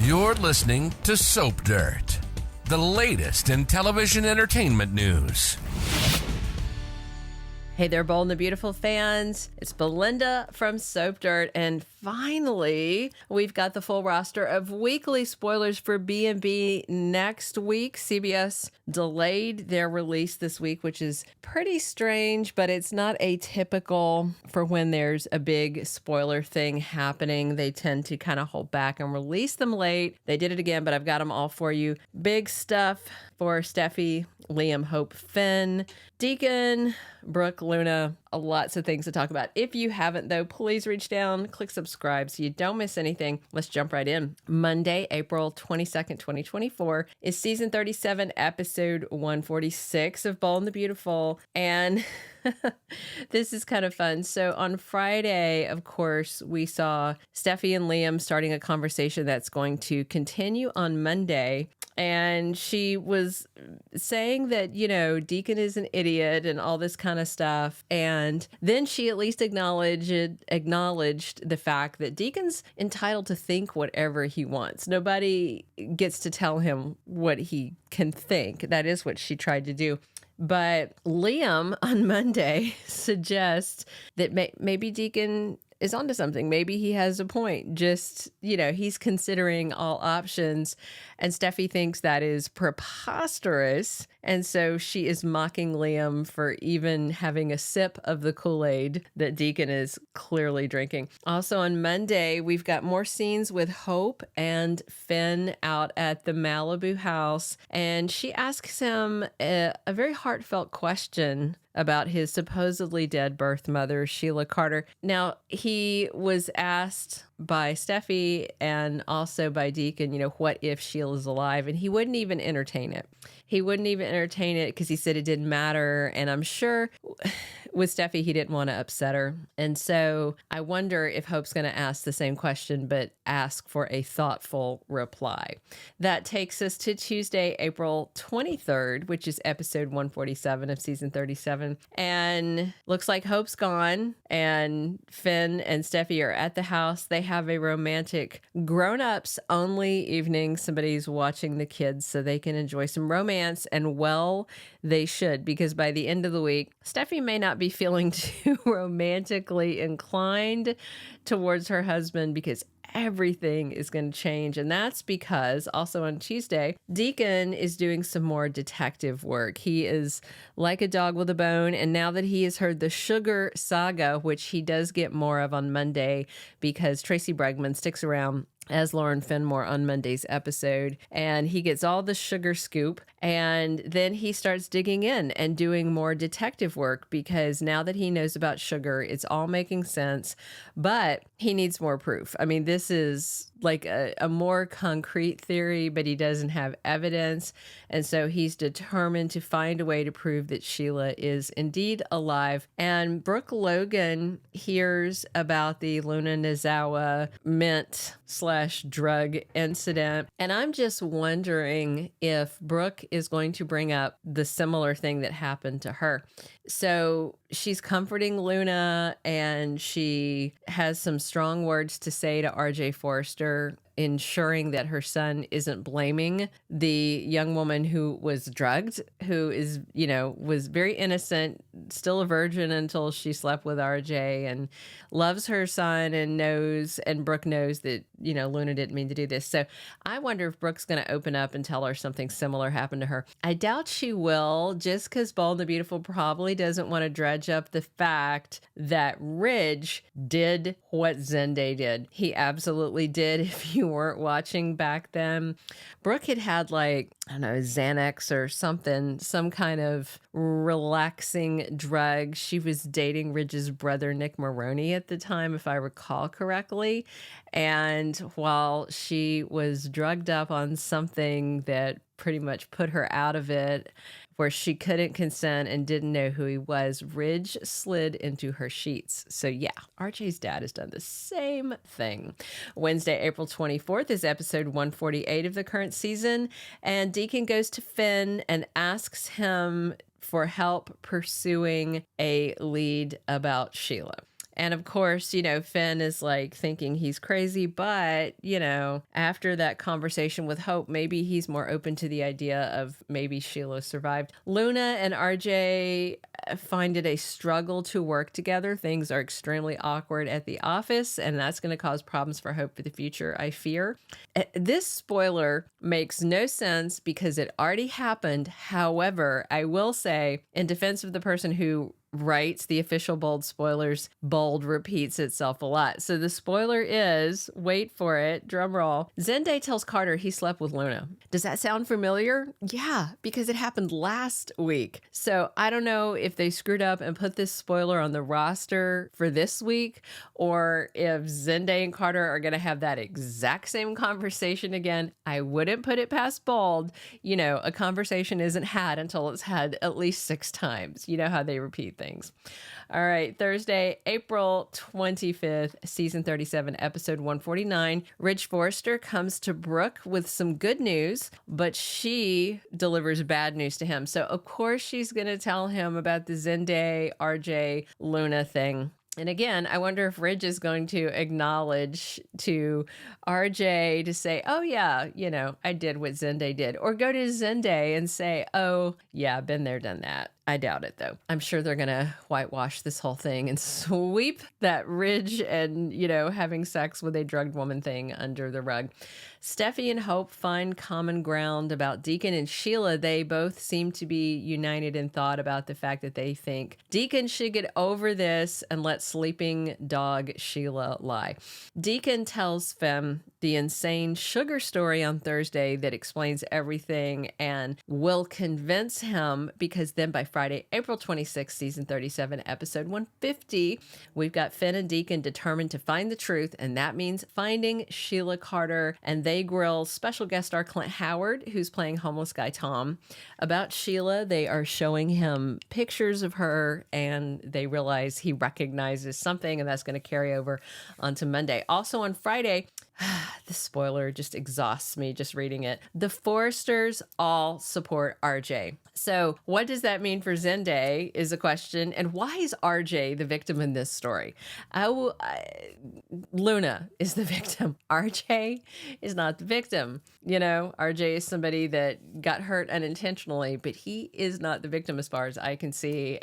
You're listening to Soap Dirt, the latest in television entertainment news. Hey there, Bold and the Beautiful fans. It's Belinda from Soap Dirt, and finally, we've got the full roster of weekly spoilers for B&B next week. CBS delayed their release this week, which is pretty strange, but it's not atypical for when there's a big spoiler thing happening. They tend to kind of hold back and release them late. They did it again, but I've got them all for you. Big stuff for Steffy, Liam, Hope, Finn, Deacon, Brooke, Luna, lots of things to talk about. If you haven't, though, please reach down, click subscribe so you don't miss anything. Let's jump right in. Monday, April 22nd, 2024 is season 37, episode 146 of Bold and the Beautiful. And this is kind of fun. So on Friday, of course, we saw Steffy and Liam starting a conversation that's going to continue on Monday. And she was saying that, you know, Deacon is an idiot and all this kind of stuff. And then she at least acknowledged the fact that Deacon's entitled to think whatever he wants. Nobody gets to tell him what he can think. That is what she tried to do. But Liam on Monday suggests that maybe Deacon is onto something. Maybe he has a point. Just, you know, he's considering all options. And Steffy thinks that is preposterous. And so she is mocking Liam for even having a sip of the Kool-Aid that Deacon is clearly drinking. Also on Monday, we've got more scenes with Hope and Finn out at the Malibu house. And she asks him a very heartfelt question about his supposedly dead birth mother, Sheila Carter. Now, he was asked by Steffy and also by Deacon, you know, what if Sheila's alive? And he wouldn't even entertain it. He wouldn't even entertain it because he said it didn't matter. And I'm sure with Steffy, he didn't want to upset her. And so I wonder if Hope's going to ask the same question, but ask for a thoughtful reply. That takes us to Tuesday, April 23rd, which is episode 147 of season 37. And looks like Hope's gone and Finn and Steffy are at the house. They have a romantic grown-ups only evening. Somebody's watching the kids so they can enjoy some romance. And well, they should, because by the end of the week, Steffy may not be feeling too romantically inclined towards her husband because everything is going to change. And that's because also on Tuesday, Deacon is doing some more detective work. He is like a dog with a bone. And now that he has heard the sugar saga, which he does get more of on Monday because Tracy Bregman sticks around as Lauren Fenmore on Monday's episode, and he gets all the sugar scoop, and then he starts digging in and doing more detective work because now that he knows about sugar, it's all making sense, but he needs more proof. I mean, this is like a more concrete theory, but he doesn't have evidence, and so he's determined to find a way to prove that Sheila is indeed alive. And Brooke Logan hears about the Luna Nozawa mint/drug incident, and I'm just wondering if Brooke is going to bring up the similar thing that happened to her. So she's comforting Luna, and she has some strong words to say to RJ Forrester, ensuring that her son isn't blaming the young woman who was drugged, who is, you know, was very innocent, still a virgin until she slept with RJ, and loves her son and knows, and Brooke knows that, you know, Luna didn't mean to do this. So I wonder if Brooke's going to open up and tell her something similar happened to her. I doubt she will, just because Bold and the Beautiful probably doesn't want to dredge up the fact that Ridge did what Zende did. He absolutely did. If you weren't watching back then, Brooke had like, I don't know, Xanax or something, some kind of relaxing drug. She was dating Ridge's brother, Nick Maroney, at the time, if I recall correctly. And while she was drugged up on something that pretty much put her out of it, where she couldn't consent and didn't know who he was, Ridge slid into her sheets. So yeah, RJ's dad has done the same thing. Wednesday, April 24th is episode 148 of the current season, and Deacon goes to Finn and asks him for help pursuing a lead about Sheila. And of course, Finn is like thinking he's crazy, but, after that conversation with Hope, maybe he's more open to the idea of maybe Sheila survived. Luna and RJ find it a struggle to work together. Things are extremely awkward at the office, and that's going to cause problems for Hope for the future, I fear. This spoiler makes no sense because it already happened. However, I will say, in defense of the person who writes the official bold spoilers, bold repeats itself a lot. So the spoiler is, wait for it, drum roll, Zende tells Carter he slept with Luna. Does that sound familiar? Yeah, because it happened last week. So I don't know if they screwed up and put this spoiler on the roster for this week, or if Zende and Carter are going to have that exact same conversation again. I wouldn't put it past bold. A conversation isn't had until it's had at least 6 times. You know how they repeat things. All right, Thursday, April 25th, season 37, episode 149. RJ Forrester comes to Brooke with some good news, but she delivers bad news to him. So, of course, she's going to tell him about the Zende, RJ, Luna thing. And again, I wonder if RJ is going to acknowledge to RJ to say, oh, yeah, I did what Zende did. Or go to Zende and say, oh, yeah, been there, done that. I doubt it, though. I'm sure they're going to whitewash this whole thing and sweep that RJ and, having sex with a drugged woman thing under the rug. Steffy and Hope find common ground about Deacon and Sheila. They both seem to be united in thought about the fact that they think Deacon should get over this and let sleeping dog Sheila lie. Deacon tells Fem the insane sugar story on Thursday that explains everything and will convince him, because then by Friday, April 26th, season 37, episode 150, we've got Finn and Deacon determined to find the truth, and that means finding Sheila Carter. And they grill special guest star Clint Howard, who's playing homeless guy Tom, about Sheila. They are showing him pictures of her, and they realize he recognizes something, and that's going to carry over onto Monday. Also on Friday, this spoiler just exhausts me just reading it. The Forresters all support RJ. So what does that mean for Zende is a question. And why is RJ the victim in this story? Luna is the victim. RJ is not the victim. RJ is somebody that got hurt unintentionally, but he is not the victim as far as I can see.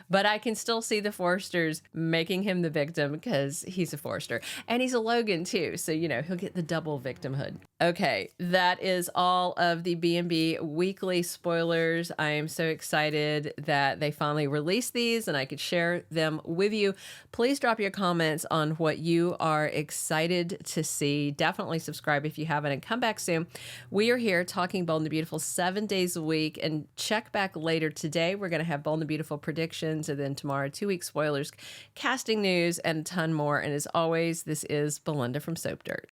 But I can still see the Forresters making him the victim because he's a Forrester. And he's a Logan too. So, he'll get the double victimhood. Okay, that is all of the B&B weekly spoilers. I am so excited that they finally released these and I could share them with you. Please drop your comments on what you are excited to see. Definitely subscribe if you haven't, and come back soon. We are here talking Bold and the Beautiful 7 days a week, and check back later today. We're going to have Bold and the Beautiful predictions, and then tomorrow 2-week spoilers, casting news, and a ton more. And as always, this is Belinda from Soap Dirt.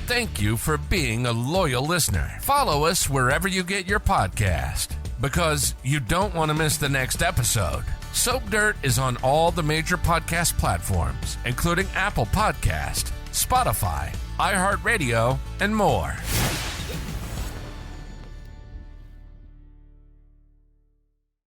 Thank you for being a loyal listener. Follow us wherever you get your podcast, because you don't want to miss the next episode. Soap Dirt is on all the major podcast platforms, including Apple Podcast, Spotify, iHeartRadio, and more.